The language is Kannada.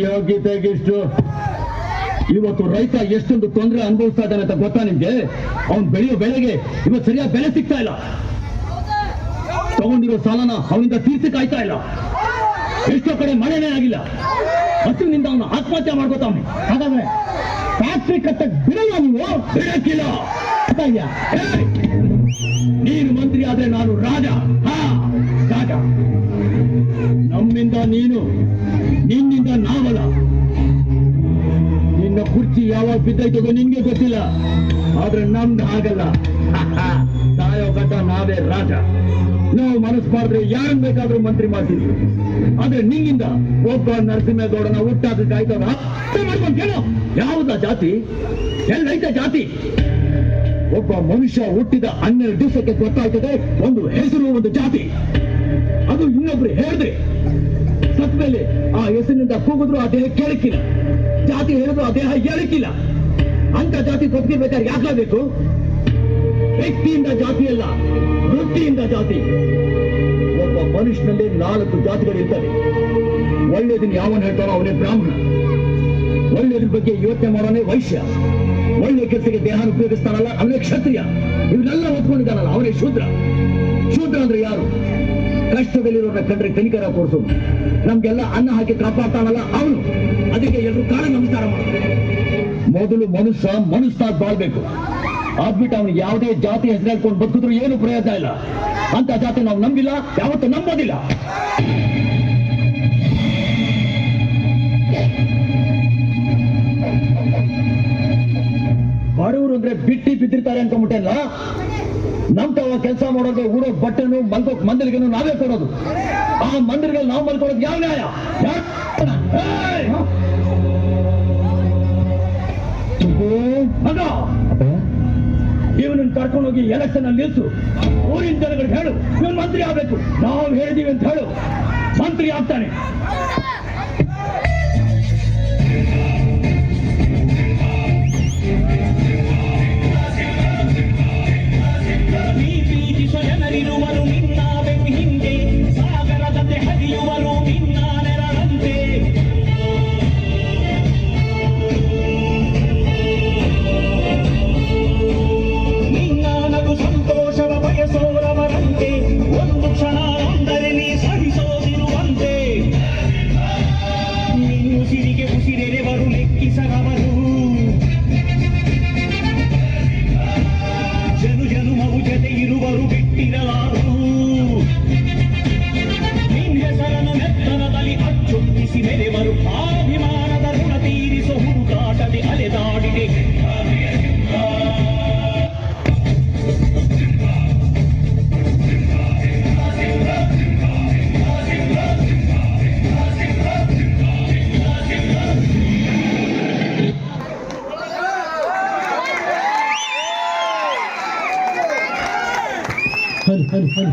ಯೋಗ್ಯತೆಗಿಷ್ಟು ಇವತ್ತು ರೈತ ಎಷ್ಟೊಂದು ತೊಂದರೆ ಅನುಭವಿಸ್ತಾ ಇದ್ದಾನೆ ಅಂತ ಗೊತ್ತಾ ನಿಮ್ಗೆ? ಅವ್ನು ಬೆಳೆಯೋ ಬೆಳೆಗೆ ಇವತ್ತು ಸರಿಯಾಗಿ ಬೆಲೆ ಸಿಗ್ತಾ ಇಲ್ಲ. ತಗೊಂಡಿರೋ ಸಾಲನ ಅವನಿಂದ ತೀರ್ಸಕ್ ಆಯ್ತಾ ಇಲ್ಲ. ಎಷ್ಟೋ ಕಡೆ ಮಳೆನೇ ಆಗಿಲ್ಲ. ಹಸುವಿನಿಂದ ಅವನು ಆತ್ಮಹತ್ಯೆ ಮಾಡ್ಕೋತಾವನೆ. ಹಾಗಾದ್ರೆ ಫ್ಯಾಕ್ಟ್ರಿ ಕಟ್ಟಕ್ ಬಿಡಲ್ಲ ನೀವು? ಬಿಡಕ್ಕಿಲ್ಲ. ನೀನು ಮಂತ್ರಿ ಆದ್ರೆ ನಾನು ರಾಜ. ರಾಜ. ನಮ್ಮಿಂದ ನೀನು, ನಿನ್ನಿಂದ ನಾವಲ್ಲ. ನಿನ್ನ ಕುರ್ಚಿ ಯಾವಾಗ ಬಿದ್ದೈತೋ ನಿನ್ಗೆ ಗೊತ್ತಿಲ್ಲ, ಆದ್ರೆ ನಮ್ದು ಆಗಲ್ಲ. ಸಾಯೋ ಗಂಟ ನಾವೇ ರಾಜ. ನಾವು ಮನಸ್ಸು ಮಾಡಿದ್ರೆ ಯಾರನ್ನ ಬೇಕಾದ್ರೂ ಮಂತ್ರಿ ಮಾಡ್ತೀವಿ. ಆದ್ರೆ ನಿನ್ನಿಂದ ಒಬ್ಬ ನರಸಿಂಹೇಗೌಡನ ಹುಟ್ಟಾಕ ಆಯ್ತದ ಮಾಡ್ಕೊಂಡು ಕೇಳೋ. ಯಾವುದ ಜಾತಿ? ಎಲ್ಲೈತೆ ಜಾತಿ? ಒಬ್ಬ ಮನುಷ್ಯ ಹುಟ್ಟಿದ 12 ದಿವಸಕ್ಕೆ ಗೊತ್ತಾಯ್ತದೆ ಒಂದು ಹೆಸರು, ಒಂದು ಜಾತಿ. ಅದು ಇನ್ನೊಬ್ರು ಹೇಳಿದ್ರೆ ಸತ್ ಮೇಲೆ ಆ ಹೆಸರಿನಿಂದ ಕೂಗಿದ್ರು ಆ ದೇಹ ಕೇಳಕ್ಕಿಲ್ಲ, ಜಾತಿ ಹೇಳಿದ್ರು ಆ ದೇಹ ಹೇಳಕ್ಕಿಲ್ಲ. ಅಂತ ಜಾತಿ ಬದುಕಿರ್ಬೇಕಾದ್ರೆ ಯಾಕಾಗಬೇಕು? ವ್ಯಕ್ತಿಯಿಂದ ಜಾತಿ ಅಲ್ಲ, ವೃತ್ತಿಯಿಂದ ಜಾತಿ. ಒಬ್ಬ ಮನುಷ್ಯನಲ್ಲಿ 4 ಜಾತಿಗಳಿರ್ತವೆ. ಒಳ್ಳೆಯದನ್ನ ಯಾವನ್ ಹೇಳ್ತಾರೋ ಅವನೇ ಬ್ರಾಹ್ಮಣ, ಒಳ್ಳೆಯದ್ರ ಬಗ್ಗೆ ಯೋಚನೆ ಮಾಡೋನೇ ವೈಶ್ಯ, ಒಳ್ಳೆ ಕೆಲಸಕ್ಕೆ ದೇಹ ಉಪಯೋಗಿಸ್ತಾನಲ್ಲ ಅವನೇ ಕ್ಷತ್ರಿಯ, ಇವನ್ನೆಲ್ಲ ಓದ್ಕೊಂಡಿದ್ದಾನಲ್ಲ ಅವನೇ ಶೂದ್ರ. ಶೂದ್ರ ಅಂದ್ರೆ ಯಾರು? ಕಷ್ಟದಲ್ಲಿರೋರ ಕಂಡ್ರೆ ಕನಿಕರ ತೋರಿಸೋದು, ನಮ್ಗೆಲ್ಲ ಅನ್ನ ಹಾಕಿ ಕಾಪಾಡ್ತಾನಲ್ಲ ಅವನು. ಅದಕ್ಕೆ ಎಲ್ಲರೂ ಕಾಲ ನಮಸ್ಕಾರ ಮಾಡ್ತಾರೆ. ಮೊದಲು ಮನುಷ್ಯನಾಗಿ ಬಾಳ್ಬೇಕು. ಆಗ್ಬಿಟ್ಟು ಅವನು ಯಾವುದೇ ಜಾತಿ ಹೆಸರು ಹೇಳ್ಕೊಂಡು ಬದುಕಿದ್ರು ಏನು ಪ್ರಯೋಜನ ಇಲ್ಲ. ಅಂತ ಜಾತಿ ನಾವು ನಂಬಿಲ್ಲ, ಯಾವತ್ತೂ ನಂಬೋದಿಲ್ಲ. ಬಡವರು ಅಂದ್ರೆ ಬಿಟ್ಟಿ ಬಿದ್ದಿರ್ತಾರೆ ಅನ್ಕೊಂಡ್ಬಿಟ್ಟೆಲ್ಲ. ನಮ್ ತಾವ ಕೆಲಸ ಮಾಡೋದು, ಊಡೋ ಬಟ್ಟೆನು, ಮಲ್ಕೋಕ್ ಮಂದಿರಿಗೆನು ನಾವೇ ಕೊಡೋದು. ಆ ಮಂದಿರಿಗೆ ನಾವು ಮಲ್ಕೊಳೋದು ಯಾವ ನ್ಯಾಯ? ಇವನನ್ನ ಕರ್ಕೊಂಡೋಗಿ ಎಲೆಕ್ಷನ್ ಅಲ್ಲಿ ನಿಲ್ಸು. ಊರಿನ ಜನಗಳಿಗೆ ಹೇಳು ಇವನು ಮಂತ್ರಿ ಆಗ್ಬೇಕು, ನಾವು ಹೇಳಿದೀವಿ ಅಂತ ಹೇಳು. ಮಂತ್ರಿ ಆಗ್ತಾನೆ. ಜನರಿರುವರು ನಿನ್ನ ಬೆನ್ನು ಹಿಂದೆ, ಸಾಗರದಂತೆ ಹರಿಯುವರು ನಿನ್ನ ನೆರಳಂತೆ. ನಿನ್ನ ನಗು ಸಂತೋಷವ ಬಯಸೋರವರಂತೆ, ಒಂದು ಕ್ಷಣ ಅಂದರೆ ನೀ ಸಹಿಸೋದಿರುವಂತೆ. ನಿನ್ನುಸಿರಿಗೆ ಉಸಿರೆರೆವರು ಲೆಕ್ಕಿಸರವರು, ಜನುಮವು ಜತೆ ಇರುವರು ಬಿಟ್ಟಿರಲಾರು. ನಿನ್ನ ಹೆಸರನ್ನು ಮೆತ್ತನದಲ್ಲಿ ಅಚ್ಚೊತ್ತಿಸಿ ಮೆರೆವರು, ಅಭಿಮಾನದ ಋಣ ತೀರಿಸೋ ಹುಡುಕಾಟದೆ ಅಲೆದಾಡಿದೆ.